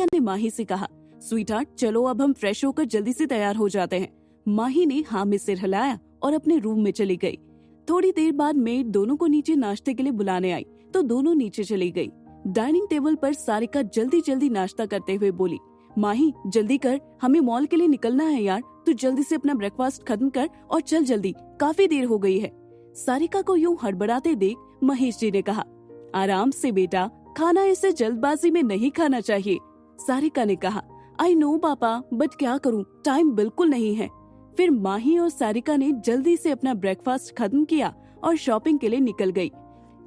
सारिका ने माही से कहा, स्वीटहार्ट चलो अब हम फ्रेश होकर जल्दी से तैयार हो जाते हैं। माही ने हाँ में सिर हिलाया और अपने रूम में चली गई। थोड़ी देर बाद मेड दोनों को नीचे नाश्ते के लिए बुलाने आई तो दोनों नीचे चली गई। डाइनिंग टेबल पर सारिका जल्दी जल्दी नाश्ता करते हुए बोली, माही जल्दी कर, हमें मॉल के लिए निकलना है यार, तू जल्दी से अपना ब्रेकफास्ट खत्म कर और चल जल्दी, काफी देर हो गई है। सारिका को यूं हड़बड़ाते देख महेश जी ने कहा, आराम से बेटा, खाना ऐसे जल्दबाजी में नहीं खाना चाहिए। सारिका ने कहा, आई नो पापा, बट क्या करूं, टाइम बिल्कुल नहीं है। फिर माही और सारिका ने जल्दी से अपना ब्रेकफास्ट खत्म किया और शॉपिंग के लिए निकल गई।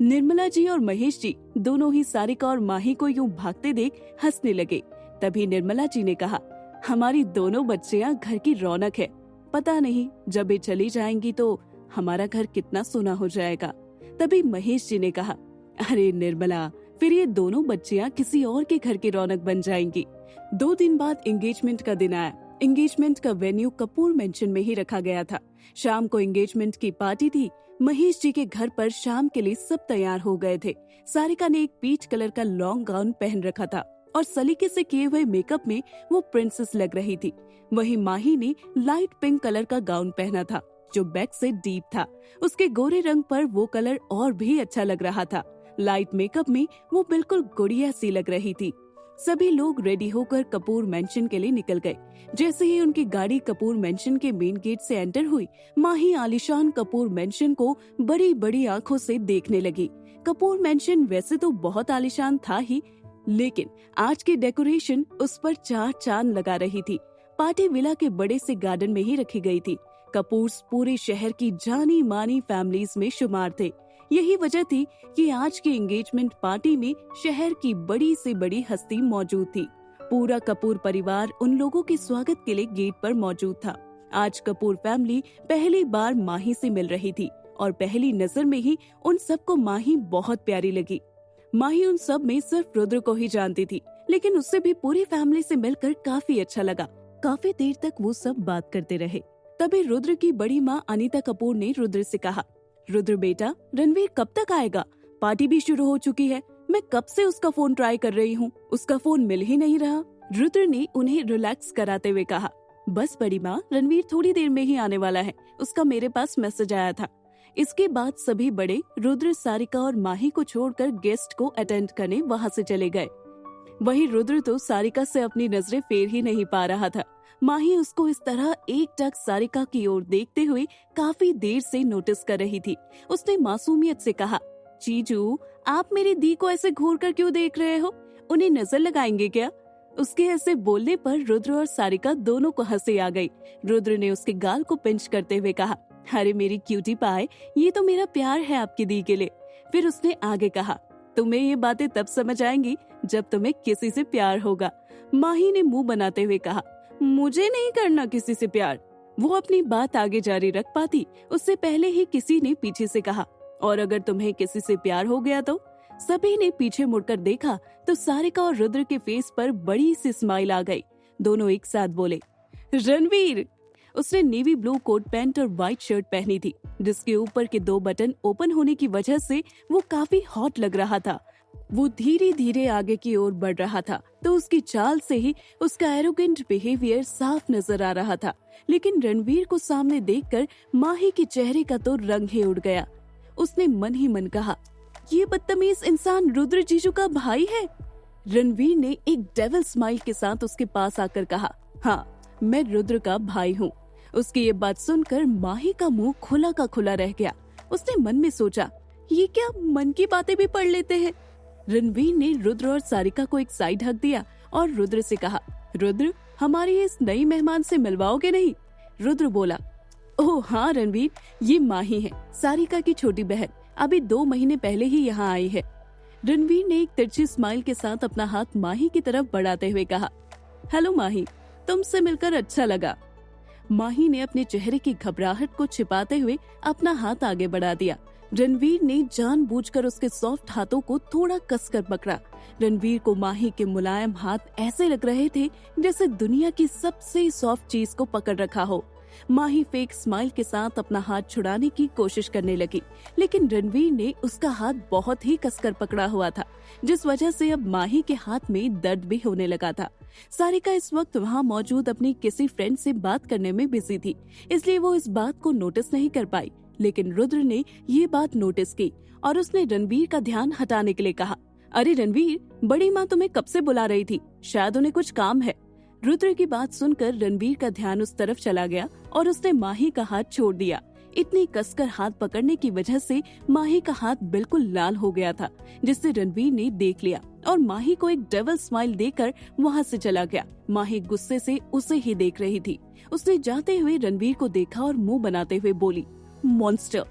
निर्मला जी और महेश जी दोनों ही सारिका और माही को यूं भागते देख हंसने लगे। तभी निर्मला जी ने कहा, हमारी दोनों बच्चियां घर की रौनक है, पता नहीं जब ये चली जाएंगी तो हमारा घर कितना सोना हो जाएगा। तभी महेश जी ने कहा, अरे निर्मला, फिर ये दोनों बच्चियां किसी और के घर की रौनक बन जाएंगी। 2 दिन बाद एंगेजमेंट का दिन आया। एंगेजमेंट का वेन्यू कपूर मेंशन में ही रखा गया था। शाम को एंगेजमेंट की पार्टी थी। महेश जी के घर पर शाम के लिए सब तैयार हो गए थे। सारिका ने एक पीच कलर का लॉन्ग गाउन पहन रखा था और सलीके से किए हुए मेकअप में वो प्रिंसेस लग रही थी। वहीं माही ने लाइट पिंक कलर का गाउन पहना था जो बैक से डीप था। उसके गोरे रंग पर वो कलर और भी अच्छा लग रहा था। लाइट मेकअप में वो बिल्कुल गुड़िया सी लग रही थी। सभी लोग रेडी होकर कपूर मेंशन के लिए निकल गए। जैसे ही उनकी गाड़ी कपूर मेंशन के मेन गेट से एंटर हुई, माही आलीशान कपूर मेंशन को बड़ी बड़ी आंखों से देखने लगी। कपूर मेंशन वैसे तो बहुत आलीशान था ही, लेकिन आज की डेकोरेशन उस पर 4 चांद लगा रही थी। पार्टी विला के बड़े से गार्डन में ही रखी गई थी। कपूर्स पूरे शहर की जानी मानी फैमिलीज में शुमार थे। यही वजह थी कि आज की एंगेजमेंट पार्टी में शहर की बड़ी से बड़ी हस्ती मौजूद थी। पूरा कपूर परिवार उन लोगों के स्वागत के लिए गेट पर मौजूद था। आज कपूर फैमिली पहली बार माही से मिल रही थी और पहली नजर में ही उन सबको माही बहुत प्यारी लगी। माही उन सब में सिर्फ रुद्र को ही जानती थी, लेकिन उससे भी पूरी फैमिली से मिलकर काफी अच्छा लगा। काफी देर तक वो सब बात करते रहे। तभी रुद्र की बड़ी माँ अनीता कपूर ने रुद्र से कहा, रुद्र बेटा, रणवीर कब तक आएगा? पार्टी भी शुरू हो चुकी है। मैं कब से उसका फोन ट्राई कर रही हूँ, उसका फोन मिल ही नहीं रहा। रुद्र ने उन्हें रिलैक्स कराते हुए कहा, बस बड़ी माँ, रणवीर थोड़ी देर में ही आने वाला है, उसका मेरे पास मैसेज आया था। इसके बाद सभी बड़े रुद्र, सारिका और माही को छोड़कर गेस्ट को अटेंड करने वहाँ से चले गए। वहीं रुद्र तो सारिका से अपनी नजरें फेर ही नहीं पा रहा था। माही उसको इस तरह एकटक सारिका की ओर देखते हुए काफी देर से नोटिस कर रही थी। उसने मासूमियत से कहा, जीजू, आप मेरी दी को ऐसे घूर कर क्यों देख रहे हो? उन्हें नजर लगाएंगे क्या? उसके ऐसे बोलने पर रुद्र और सारिका दोनों को हंसी आ गई। रुद्र ने उसके गाल को पिंच करते हुए कहा, अरे मेरी क्यूटी पाए, ये तो मेरा प्यार है आपकी दी के लिए। फिर उसने आगे कहा, तुम्हें ये बातें तब समझ आएंगी जब तुम्हें किसी से प्यार होगा। माही ने मुंह बनाते हुए कहा, मुझे नहीं करना किसी से प्यार। वो अपनी बात आगे जारी रख पाती उससे पहले ही किसी ने पीछे से कहा, और अगर तुम्हें किसी से प्यार हो गया तो? सभी ने पीछे मुड़कर देखा तो सारिका और रुद्र के फेस पर बड़ी सी स्माइल आ गई। दोनों एक साथ बोले, रणवीर। उसने नेवी ब्लू कोट पैंट और व्हाइट शर्ट पहनी थी, जिसके ऊपर के 2 बटन ओपन होने की वजह से वो काफी हॉट लग रहा था। वो धीरे धीरे आगे की ओर बढ़ रहा था तो उसकी चाल से ही उसका एरोगेंट बिहेवियर साफ नजर आ रहा था। लेकिन रणवीर को सामने देखकर माही के चेहरे का तो रंग ही उड़ गया। उसने मन ही मन कहा, ये बदतमीज इंसान रुद्र जीजू का भाई है। रणवीर ने एक डेविल स्माइल के साथ उसके पास आकर कहा, हाँ, मैं रुद्र का भाई हूँ। उसकी ये बात सुनकर माही का मुंह खुला का खुला रह गया। उसने मन में सोचा, ये क्या मन की बातें भी पढ़ लेते हैं। रणवीर ने रुद्र और सारिका को एक साइड हक दिया और रुद्र से कहा, रुद्र, हमारी इस नई मेहमान से मिलवाओगे नहीं? रुद्र बोला, ओह हाँ रणवीर, ये माही है, सारिका की छोटी बहन, अभी 2 महीने पहले ही यहाँ आई है। रणवीर ने एक तिरछी स्माइल के साथ अपना हाथ माही की तरफ बढ़ाते हुए कहा, हेलो माही, तुमसे मिलकर अच्छा लगा। माही ने अपने चेहरे की घबराहट को छिपाते हुए अपना हाथ आगे बढ़ा दिया। रणवीर ने जानबूझकर उसके सॉफ्ट हाथों को थोड़ा कसकर पकड़ा। रणवीर को माही के मुलायम हाथ ऐसे लग रहे थे जैसे दुनिया की सबसे सॉफ्ट चीज को पकड़ रखा हो। माही फेक स्माइल के साथ अपना हाथ छुड़ाने की कोशिश करने लगी, लेकिन रणवीर ने उसका हाथ बहुत ही कसकर पकड़ा हुआ था, जिस वजह से अब माही के हाथ में दर्द भी होने लगा था। सारिका इस वक्त वहाँ मौजूद अपनी किसी फ्रेंड से बात करने में बिजी थी, इसलिए वो इस बात को नोटिस नहीं कर पाई। लेकिन रुद्र ने ये बात नोटिस की और उसने रणवीर का ध्यान हटाने के लिए कहा, अरे रणवीर, बड़ी माँ तुम्हें कब से बुला रही थी, शायद उन्हें कुछ काम है। रुद्र की बात सुनकर रणवीर का ध्यान उस तरफ चला गया और उसने माही का हाथ छोड़ दिया। इतनी कसकर हाथ पकड़ने की वजह से माही का हाथ बिल्कुल लाल हो गया था, जिससे रणवीर ने देख लिया और माही को एक डेविल स्माइल देकर वहाँ से चला गया। माही गुस्से से उसे ही देख रही थी। उसने जाते हुए रणवीर को देखा और मुंह बनाते हुए बोली, मॉन्स्टर।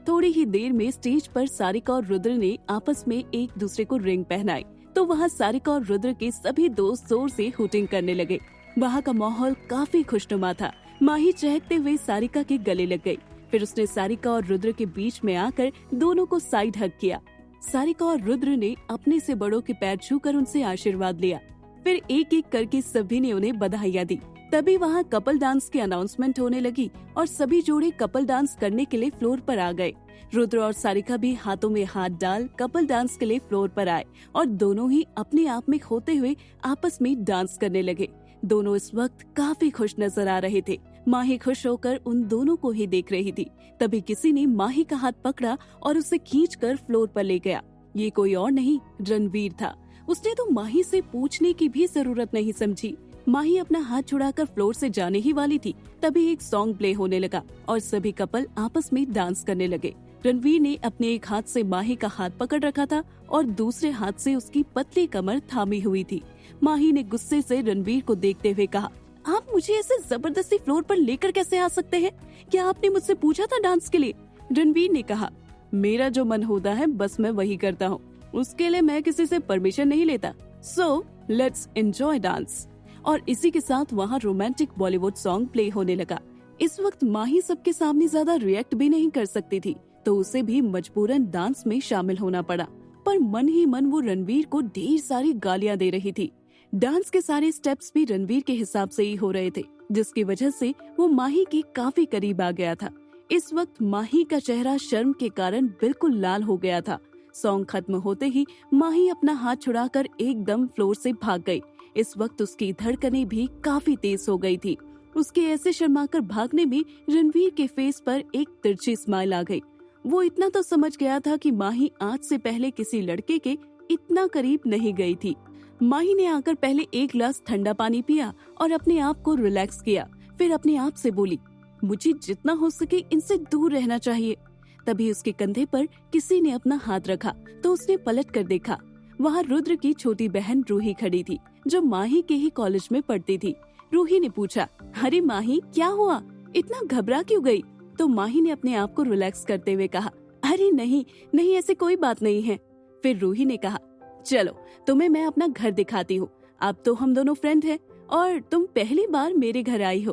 थोड़ी ही देर में स्टेज पर सारिका और रुद्र ने आपस में एक दूसरे को रिंग पहनाई, तो वहाँ सारिका और रुद्र के सभी दोस्त जोर से हुटिंग करने लगे। वहाँ का माहौल काफी खुशनुमा था। माही चहकते हुए सारिका के गले लग गई। फिर उसने सारिका और रुद्र के बीच में आकर दोनों को साइड हग किया। सारिका और रुद्र ने अपने से बड़ों के पैर छूकर उनसे आशीर्वाद लिया। फिर एक एक करके सभी ने उन्हें बधाइयाँ दी। तभी वहाँ कपल डांस की अनाउंसमेंट होने लगी और सभी जोड़े कपल डांस करने के लिए फ्लोर पर आ गए। रुद्र और सारिका भी हाथों में हाथ डाल कपल डांस के लिए फ्लोर पर आए और दोनों ही अपने आप में खोते हुए आपस में डांस करने लगे। दोनों इस वक्त काफी खुश नजर आ रहे थे। माही खुश होकर उन दोनों को ही देख रही थी। तभी किसी ने माही का हाथ पकड़ा और उसे खींचकर फ्लोर पर ले गया। ये कोई और नहीं, रणवीर था। उसने तो माही से पूछने की भी जरूरत नहीं समझी। माही अपना हाथ छुड़ाकर फ्लोर से जाने ही वाली थी, तभी एक सॉन्ग प्ले होने लगा और सभी कपल आपस में डांस करने लगे। रणवीर ने अपने एक हाथ से माही का हाथ पकड़ रखा था और दूसरे हाथ से उसकी पतली कमर थामी हुई थी। माही ने गुस्से से रणवीर को देखते हुए कहा, आप मुझे ऐसे जबरदस्ती फ्लोर पर लेकर कैसे आ सकते हैं? क्या आपने मुझसे पूछा था डांस के लिए? रणवीर ने कहा, मेरा जो मन होता है बस मैं वही करता हूँ, उसके लिए मैं किसी से परमिशन नहीं लेता। So let's enjoy dance. और इसी के साथ वहाँ रोमांटिक बॉलीवुड सॉन्ग प्ले होने लगा। इस वक्त माही सबके सामने ज्यादा रिएक्ट भी नहीं कर सकती थी, तो उसे भी मजबूरन डांस में शामिल होना पड़ा। पर मन ही मन वो रणवीर को ढेर सारी गालियां दे रही थी। डांस के सारे स्टेप्स भी रणवीर के हिसाब से ही हो रहे थे, जिसकी वजह से वो माही के काफी करीब आ गया था। इस वक्त माही का चेहरा शर्म के कारण बिल्कुल लाल हो गया था। सॉन्ग खत्म होते ही माही अपना हाथ छुड़ाकर एकदम फ्लोर से भाग गई। इस वक्त उसकी धड़कनें भी काफी तेज हो गई थी। उसके ऐसे शर्माकर भागने में रणवीर के फेस पर एक तिरछी स्माइल आ गई। वो इतना तो समझ गया था कि माही आज से पहले किसी लड़के के इतना करीब नहीं गई थी। माही ने आकर पहले एक गिलास ठंडा पानी पिया और अपने आप को रिलैक्स किया। फिर अपने आप से बोली, मुझे जितना हो सके इनसे दूर रहना चाहिए। तभी उसके कंधे पर किसी ने अपना हाथ रखा तो उसने पलट कर देखा। वहाँ रुद्र की छोटी बहन रूही खड़ी थी, जो माही के ही कॉलेज में पढ़ती थी। रूही ने पूछा, अरे माही, क्या हुआ, इतना घबरा क्यों गई? तो माही ने अपने आप को रिलैक्स करते हुए कहा, अरे नहीं नहीं, ऐसे कोई बात नहीं है। फिर रूही ने कहा, चलो तुम्हें मैं अपना घर दिखाती हूँ। अब तो हम दोनों फ्रेंड हैं और तुम पहली बार मेरे घर आई हो,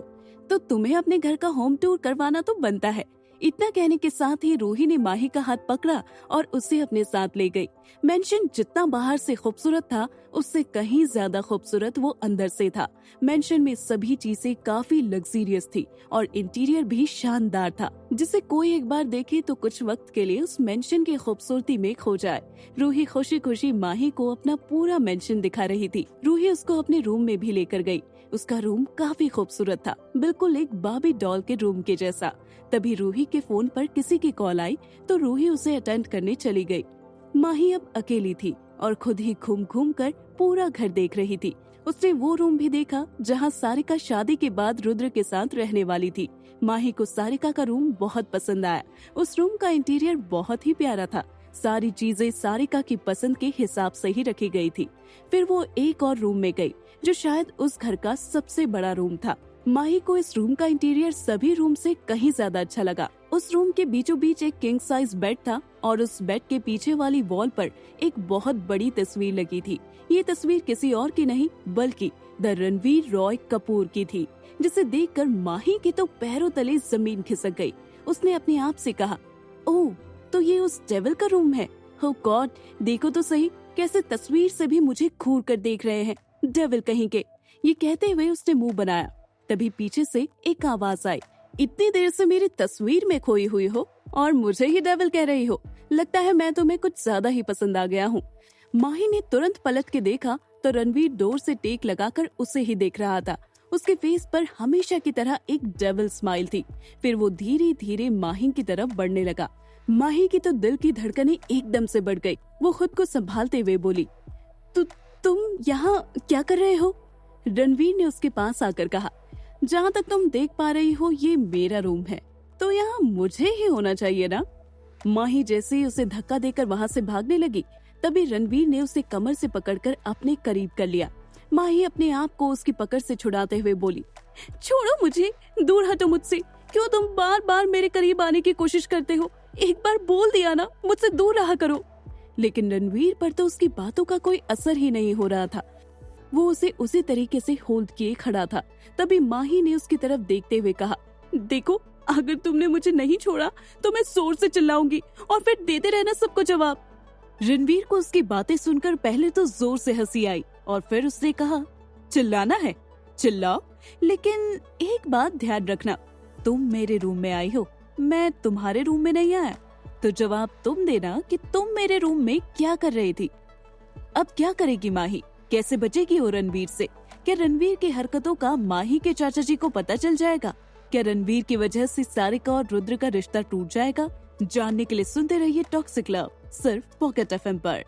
तो तुम्हें अपने घर का होम टूर करवाना तो बनता है। इतना कहने के साथ ही रूही ने माही का हाथ पकड़ा और उसे अपने साथ ले गई। मेंशन जितना बाहर से खूबसूरत था, उससे कहीं ज्यादा खूबसूरत वो अंदर से था। मेंशन में सभी चीजें काफी लग्जरियस थी और इंटीरियर भी शानदार था, जिसे कोई एक बार देखे तो कुछ वक्त के लिए उस मेंशन की खूबसूरती में खो जाए। रूही खुशी खुशी माही को अपना पूरा मेंशन दिखा रही थी। रूही उसको अपने रूम में भी लेकर गई। उसका रूम काफी खूबसूरत था, बिल्कुल एक बार्बी डॉल के रूम के जैसा। तभी रूही के फोन पर किसी की कॉल आई तो रूही उसे अटेंड करने चली गई। माही अब अकेली थी और खुद ही घूम घूम कर पूरा घर देख रही थी। उसने वो रूम भी देखा जहाँ सारिका शादी के बाद रुद्र के साथ रहने वाली थी। माही को सारिका का रूम बहुत पसंद आया। उस रूम का इंटीरियर बहुत ही प्यारा था। सारी चीजें सारिका की पसंद के हिसाब से ही रखी गई थी। फिर वो एक और रूम में गई, जो शायद उस घर का सबसे बड़ा रूम था। माही को इस रूम का इंटीरियर सभी रूम से कहीं ज्यादा अच्छा लगा। उस रूम के बीचों बीच एक किंग साइज बेड था और उस बेड के पीछे वाली वॉल पर एक बहुत बड़ी तस्वीर लगी थी। ये तस्वीर किसी और की नहीं बल्कि द रणवीर रॉय कपूर की थी, जिसे देखकर माही के तो पैरों तले जमीन खिसक गई। उसने अपने आप से कहा, ओह, तो ये उस डेविल का रूम है। ओह गॉड, देखो तो सही, कैसे तस्वीर से भी मुझे घूर कर देख रहे हैं, डेविल कहीं के। ये कहते हुए उसने मुंह बनाया। तभी पीछे से एक आवाज आई, इतनी देर से मेरी तस्वीर में खोई हुई हो और मुझे ही डेविल कह रही हो, लगता है मैं तुम्हें कुछ ज्यादा ही पसंद आ गया हूँ। माही ने तुरंत पलट के देखा तो रणवीर डोर से टेक लगाकर उसे ही देख रहा था। उसके फेस पर हमेशा की तरह एक डेविल स्माइल थी। फिर वो धीरे धीरे माही की तरफ बढ़ने लगा। माही की तो दिल की धड़कनें एकदम से बढ़ गई। वो खुद को संभालते हुए बोली, तुम यहाँ क्या कर रहे हो? रणवीर ने उसके पास आकर कहा, जहाँ तक तुम देख पा रही हो ये मेरा रूम है, तो यहाँ मुझे ही होना चाहिए ना। माही जैसे ही उसे धक्का देकर वहाँ से भागने लगी, तभी रणवीर ने उसे कमर से पकड़कर अपने करीब कर लिया। माही अपने आप को उसकी पकड़ से छुड़ाते हुए बोली, छोड़ो मुझे, दूर हटो मुझसे। क्यों तुम बार बार मेरे करीब आने की कोशिश करते हो? एक बार बोल दिया ना, मुझसे दूर रहा करो। लेकिन रणवीर पर तो उसकी बातों का कोई असर ही नहीं हो रहा था। वो उसे उसी तरीके से होल्ड किए खड़ा था। तभी माही ने उसकी तरफ देखते हुए कहा, देखो, अगर तुमने मुझे नहीं छोड़ा तो मैं जोर से चिल्लाऊंगी और फिर देते रहना सबको जवाब। रणवीर को उसकी बातें सुनकर पहले तो जोर से हंसी आई और फिर उसने कहा, चिल्लाना है चिल्लाओ, लेकिन एक बात ध्यान रखना, तुम मेरे रूम में आई हो, मैं तुम्हारे रूम में नहीं आया, तो जवाब तुम देना कि तुम मेरे रूम में क्या कर रही थी। अब क्या करेगी माही? कैसे बचेगी वो रणवीर से? क्या रणवीर की हरकतों का माही के चाचा जी को पता चल जाएगा? क्या रणवीर की वजह से सारिका और रुद्र का रिश्ता टूट जाएगा? जानने के लिए सुनते रहिए टॉक्सिक लव, सिर्फ पॉकेट एफएम पर।